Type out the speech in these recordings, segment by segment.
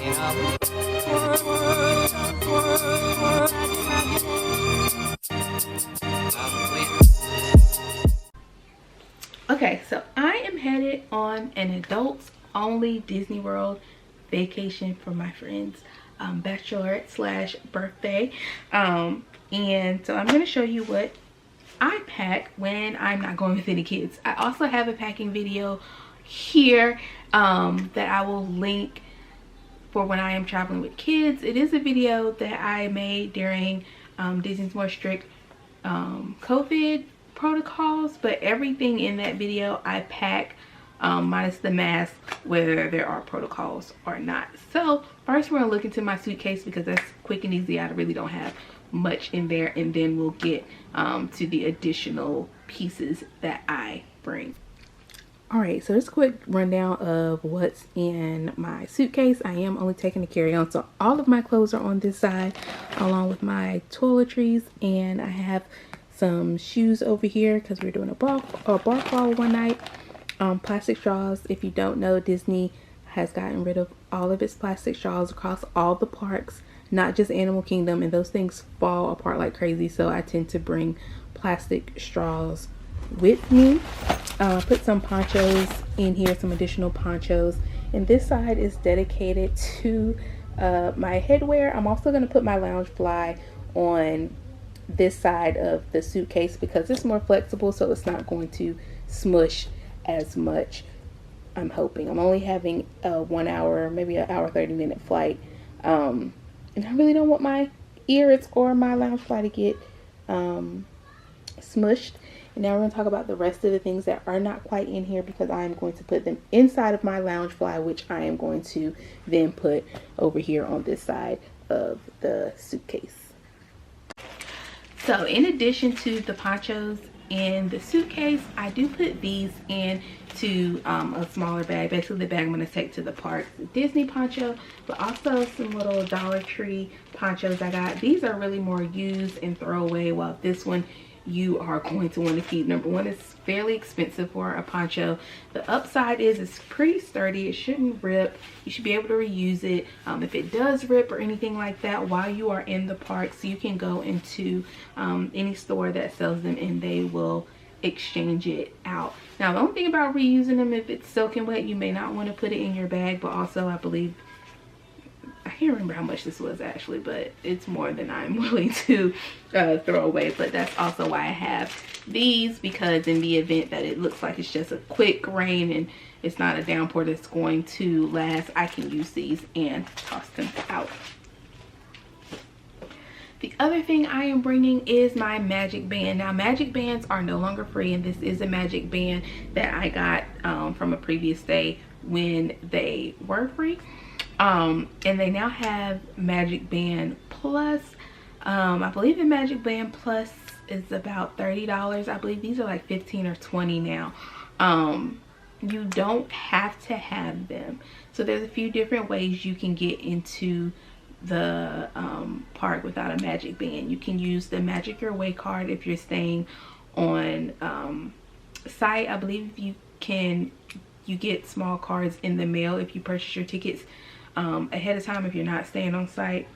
you know. Okay, so I am headed on an adults only Disney World vacation for my friends bachelorette slash birthday, and so I'm going to show you what I pack when I'm not going with any kids. I also have a packing video here that I will link for when I am traveling with kids. It is a video that I made during Disney's more strict COVID protocols, but everything in that video I pack minus the mask, whether there are protocols or not. So first we're gonna look into my suitcase because that's quick and easy. I really don't have much in there, and then we'll get to the additional pieces that I bring. All right, so just a quick rundown of what's in my suitcase. I am only taking the carry-on, so all of my clothes are on this side along with my toiletries, and I have some shoes over here because we're doing a bar crawl one night. Plastic straws. If you don't know, Disney has gotten rid of all of its plastic straws across all the parks, not just Animal Kingdom, and those things fall apart like crazy, so I tend to bring plastic straws with me. Put some ponchos in here, some additional ponchos, and this side is dedicated to my headwear. I'm also going to put my Loungefly on this side of the suitcase because it's more flexible, so it's not going to smush as much. I'm hoping. I'm only having a 1 hour, maybe an hour 30-minute flight, and I really don't want my ears or my Loungefly to get smushed. And now we're going to talk about the rest of the things that are not quite in here because I'm going to put them inside of my Loungefly, which I am going to then put over here on this side of the suitcase. So in addition to the ponchos in the suitcase, I do put these into a smaller bag. Basically the bag I'm going to take to the park. The Disney poncho, but also some little Dollar Tree ponchos I got. These are really more use and throw away, while this one you are going to want to keep. Number one, it's fairly expensive for a poncho. The upside is it's pretty sturdy. It shouldn't rip. You should be able to reuse it. If it does rip or anything like that while you are in the parks, you can go into any store that sells them and they will exchange it out. Now, the only thing about reusing them, if it's soaking wet, you may not want to put it in your bag, but also I believe, I can't remember how much this was actually, but it's more than I'm willing to throw away. But that's also why I have these, because in the event that it looks like it's just a quick rain and it's not a downpour that's going to last, I can use these and toss them out. The other thing I am bringing is my Magic Band. Now, Magic Bands are no longer free, and this is a Magic Band that I got from a previous day when they were free. And they now have Magic Band Plus. I believe the Magic Band Plus is about $30. I believe these are like 15 or 20 now. You don't have to have them. So there's a few different ways you can get into the park without a Magic Band. You can use the Magic Your Way card if you're staying on site. I believe you get small cards in the mail if you purchase your tickets ahead of time if you're not staying on site.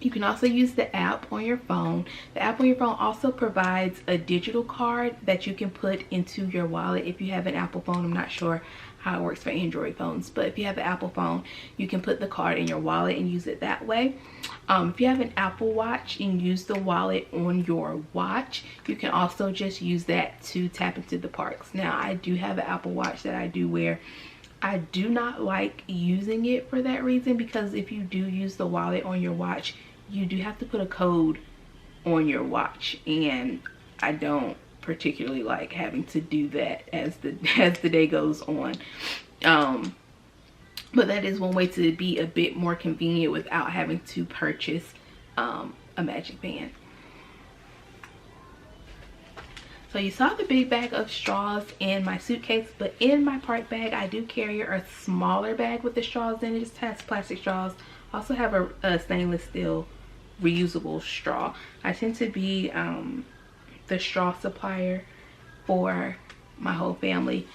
You can also use the app on your phone. The app on your phone also provides a digital card that you can put into your wallet if you have an Apple phone. I'm not sure how it works for Android phones, but if you have an Apple phone, you can put the card in your wallet and use it that way. If you have an Apple Watch and use the wallet on your watch, you can also just use that to tap into the parks. Now, I do have an Apple Watch that I do wear. I do not like using it for that reason, because if you do use the wallet on your watch, you do have to put a code on your watch, and I don't particularly like having to do that as the day goes on. But that is one way to be a bit more convenient without having to purchase a Magic Band. So you saw the big bag of straws in my suitcase, but in my park bag I do carry a smaller bag with the straws in it. It just has plastic straws. I also have a stainless steel reusable straw. I tend to be the straw supplier for my whole family.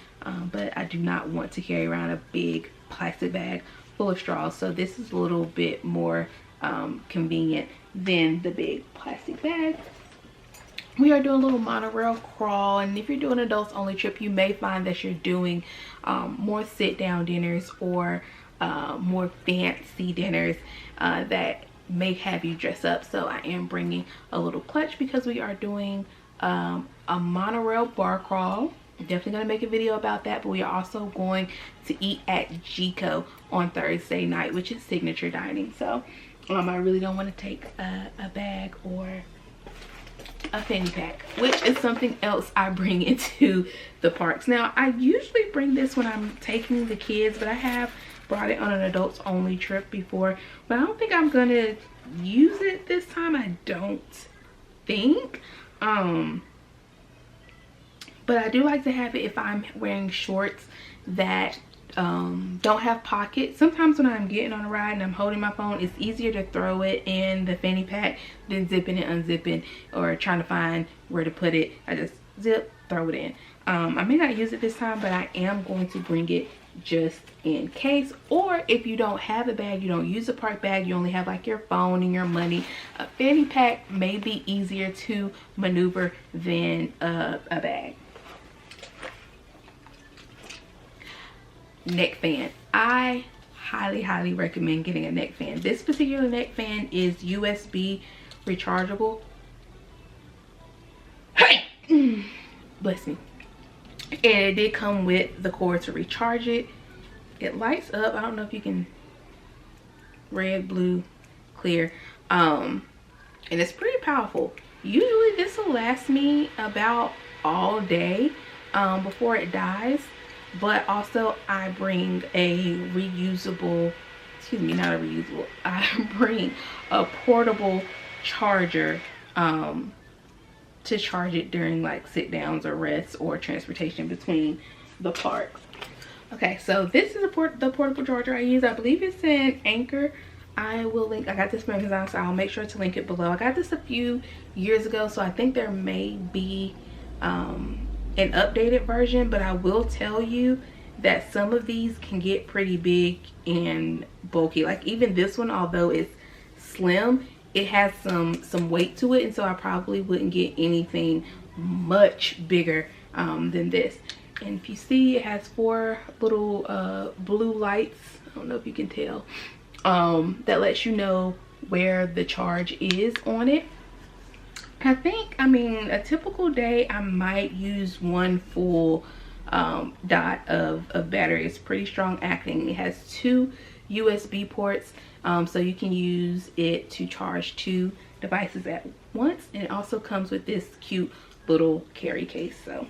but I do not want to carry around a big plastic bag full of straws. So this is a little bit more convenient than the big plastic bag. We are doing a little monorail crawl, and if you're doing an adults only trip, you may find that you're doing more sit down dinners or more fancy dinners that may have you dress up. So I am bringing a little clutch because we are doing a monorail bar crawl. I'm definitely going to make a video about that, but we are also going to eat at Gico on Thursday night, which is signature dining. So I really don't want to take a bag or a fanny pack, which is something else I bring into the parks. Now, I usually bring this when I'm taking the kids, but I have brought it on an adults only trip before, but I don't think I'm gonna use it this time. I don't think. But I do like to have it if I'm wearing shorts that don't have pockets. Sometimes when I'm getting on a ride and I'm holding my phone, it's easier to throw it in the fanny pack than zipping and unzipping or trying to find where to put it. I just zip, throw it in. I may not use it this time, but I am going to bring it just in case. Or if you don't have a bag, you don't use a park bag, you only have like your phone and your money, a fanny pack may be easier to maneuver than a bag. Neck fan. I highly recommend getting a neck fan. This particular neck fan is USB rechargeable. Hey! Bless me. And it did come with the cord to recharge it. It lights up. I don't know if you can, red, blue, clear. And it's pretty powerful. Usually this will last me about all day before it dies. But also I bring a reusable, excuse me, not a reusable, I bring a portable charger to charge it during like sit downs or rests or transportation between the parks. Okay, so this is the portable charger I use. I believe it's in Anchor. I will link, I got this from Amazon, so I'll make sure to link it below. I got this a few years ago, so I think there may be an updated version, but I will tell you that some of these can get pretty big and bulky. Like even this one, although it's slim, it has some weight to it, and so I probably wouldn't get anything much bigger than this. And if you see, it has 4 little blue lights, I don't know if you can tell, that lets you know where the charge is on it. I think, I mean, a typical day I might use 1 full dot of battery. It's pretty strong acting. It has 2 USB ports, so you can use it to charge 2 devices at once. And it also comes with this cute little carry case. So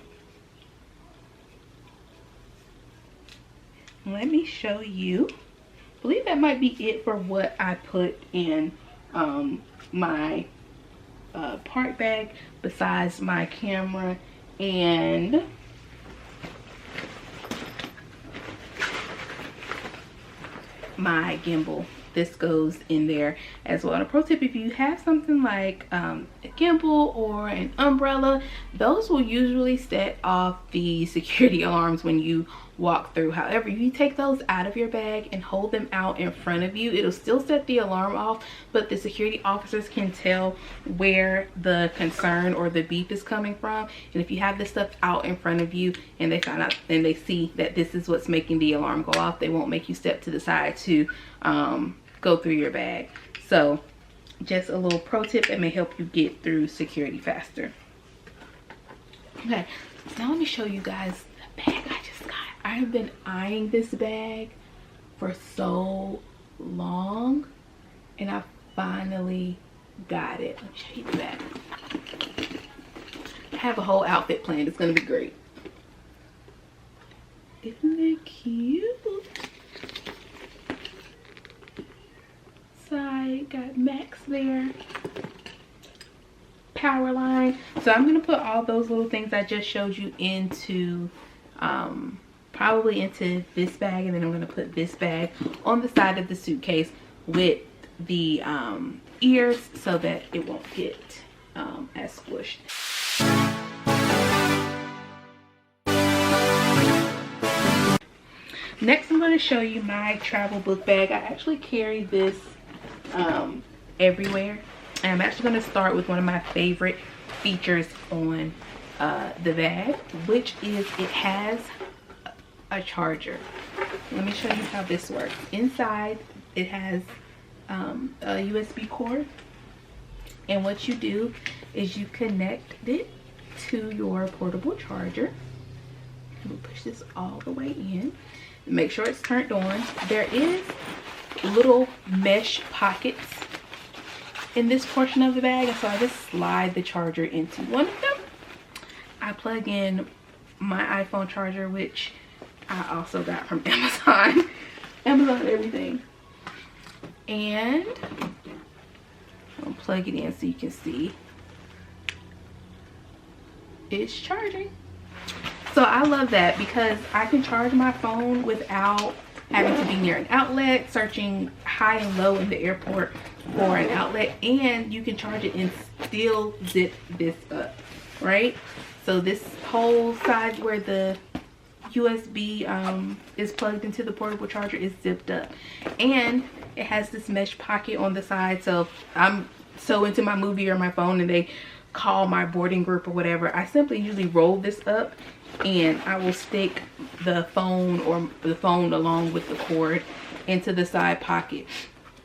let me show you. I believe that might be it for what I put in my park bag, besides my camera and my gimbal. This goes in there as well. And a pro tip, if you have something like a gimbal or an umbrella, those will usually set off the security alarms when you walk through. However, if you take those out of your bag and hold them out in front of you, it'll still set the alarm off, but the security officers can tell where the concern or the beep is coming from. And if you have this stuff out in front of you and they find out and they see that this is what's making the alarm go off, they won't make you step to the side to go through your bag. So just a little pro tip that may help you get through security faster. Okay, so now let me show you guys the bag I just got. I have been eyeing this bag for so long, and I finally got it. Let me show you the bag. I have a whole outfit planned. It's gonna be great. Isn't that cute? Side got Max there. Power line. So I'm gonna put all those little things I just showed you into probably into this bag, and then I'm going to put this bag on the side of the suitcase with the ears so that it won't get as squished. Next, I'm going to show you my travel book bag. I actually carry this everywhere. And I'm actually going to start with one of my favorite features on the bag, which is it has a charger. Let me show you how this works. Inside, it has a USB cord. And what you do is you connect it to your portable charger. We'll push this all the way in. Make sure it's turned on. There is little mesh pockets in this portion of the bag, and so I just slide the charger into one of them. I plug in my iPhone charger, which I also got from Amazon. Amazon everything. And I'll plug it in so you can see it's charging. So I love that because I can charge my phone without having to be near an outlet, searching high and low in the airport for an outlet, and you can charge it and still zip this up, right? So this whole side where the USB is plugged into the portable charger is zipped up, and it has this mesh pocket on the side. So if I'm so into my movie or my phone and they call my boarding group or whatever, I simply usually roll this up and I will stick the phone or the phone along with the cord into the side pocket,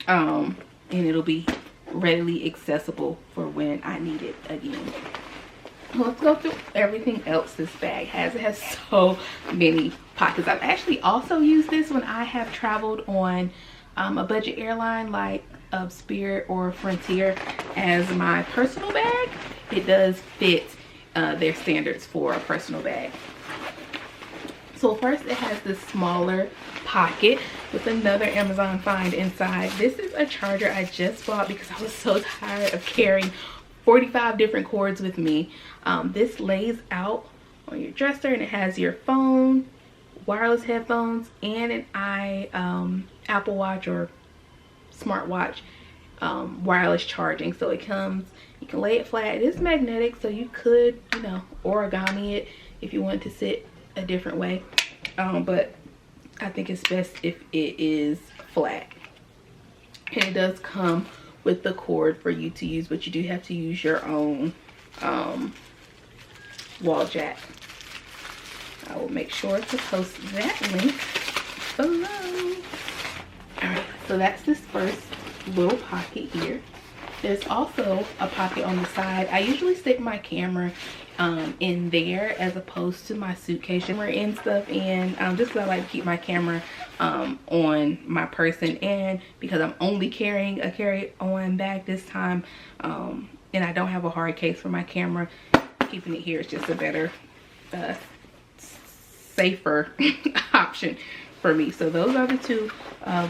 and it'll be readily accessible for when I need it again. Let's go through everything else this bag has. It has so many pockets. I've actually also used this when I have traveled on a budget airline like Spirit or Frontier as my personal bag. It does fit their standards for a personal bag. So first, it has this smaller pocket with another Amazon find inside. This is a charger I just bought because I was so tired of carrying 45 different cords with me. This lays out on your dresser, and it has your phone, wireless headphones, and an Apple Watch or smartwatch wireless charging. So it comes, you can lay it flat. It is magnetic, so you could, you know, origami it if you want to sit a different way, but I think it's best if it is flat. And it does come with the cord for you to use, but you do have to use your own wall jack. I will make sure to post that link below. All right, so that's this first little pocket here. There's also a pocket on the side. I usually stick my camera in there as opposed to my suitcase camera and stuff, and just because I like to keep my camera on my person, and because I'm only carrying a carry-on bag this time, and I don't have a hard case for my camera, keeping it here is just a better safer option for me. So those are the two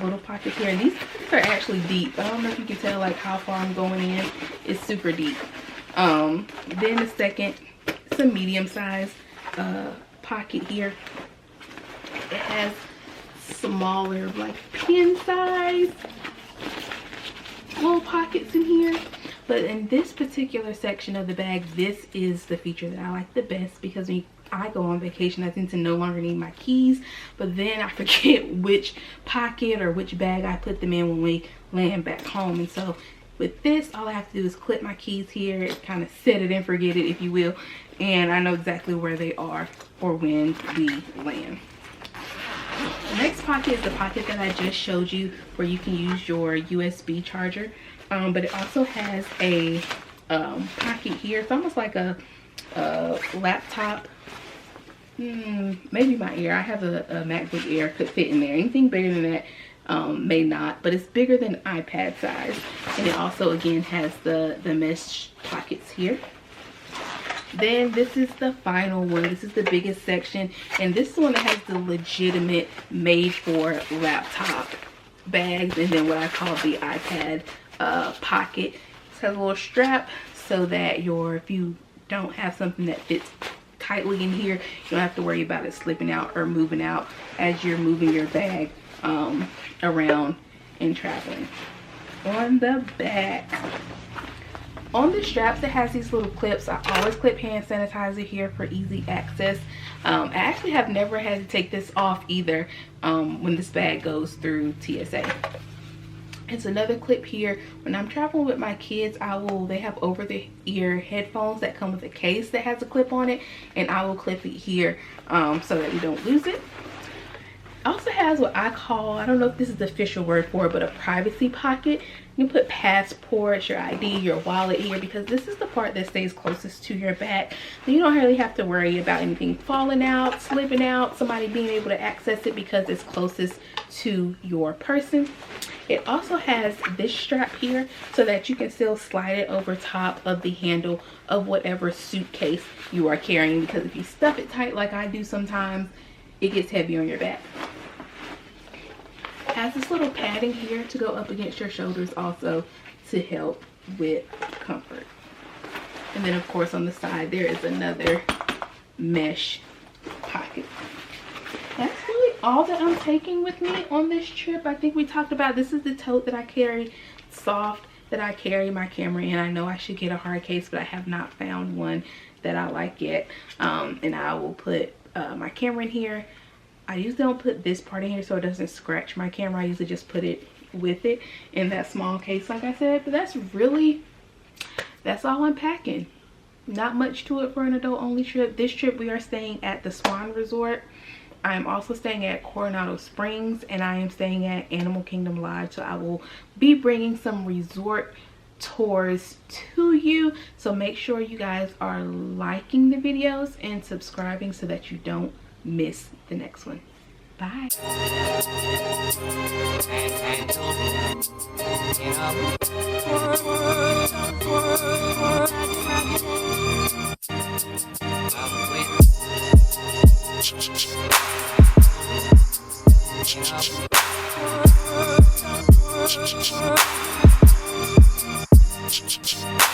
little pockets here, and these are actually deep. I don't know if you can tell like how far I'm going in. It's super deep. Then the second, it's a medium-sized pocket here. It has smaller, like pen size little pockets in here, but in this particular section of the bag, this is the feature that I like the best, because when I go on vacation, I tend to no longer need my keys, but then I forget which pocket or which bag I put them in when we land back home. And so with this, all I have to do is clip my keys here, kind of set it and forget it, if you will, and I know exactly where they are for when we land. The next pocket is the pocket that I just showed you, where you can use your USB charger, but it also has a pocket here. It's almost like a laptop, maybe my Air. I have a MacBook Air, could fit in there. Anything bigger than that may not, but it's bigger than iPad size. And it also again has the mesh pockets here. Then this is the final one. This is the biggest section, and this is the one that has the legitimate made for laptop bags, and then what I call the iPad pocket. It has a little strap so that if you don't have something that fits tightly in here, you don't have to worry about it slipping out or moving out as you're moving your bag around and traveling. On the back, On the straps, it has these little clips. I always clip hand sanitizer here for easy access. I actually have never had to take this off either when this bag goes through TSA. It's another clip here. When I'm traveling with my kids, they have over the ear headphones that come with a case that has a clip on it, and I will clip it here so that we don't lose it. Also has what I call, I don't know if this is the official word for it, but a privacy pocket. You can put passports, your ID, your wallet here, because this is the part that stays closest to your back. So you don't really have to worry about anything falling out, slipping out, somebody being able to access it because it's closest to your person. It also has this strap here so that you can still slide it over top of the handle of whatever suitcase you are carrying, because if you stuff it tight like I do sometimes, it gets heavy on your back. It has this little padding here to go up against your shoulders also to help with comfort. And then of course on the side there is another mesh pocket. That's really all that I'm taking with me on this trip. I think we talked about, this is the tote that I carry, soft, that I carry my camera in. I know I should get a hard case, but I have not found one that I like yet. And I will put my camera in here. I usually don't put this part in here so it doesn't scratch my camera. I usually just put it with it in that small case like I said. But that's all I'm packing. Not much to it for an adult only trip. This trip we are staying at the Swan Resort. I am also staying at Coronado Springs, and I am staying at Animal Kingdom Lodge. So I will be bringing some resort tours to you. So make sure you guys are liking the videos and subscribing so that you don't miss the next one. Bye. Yeah.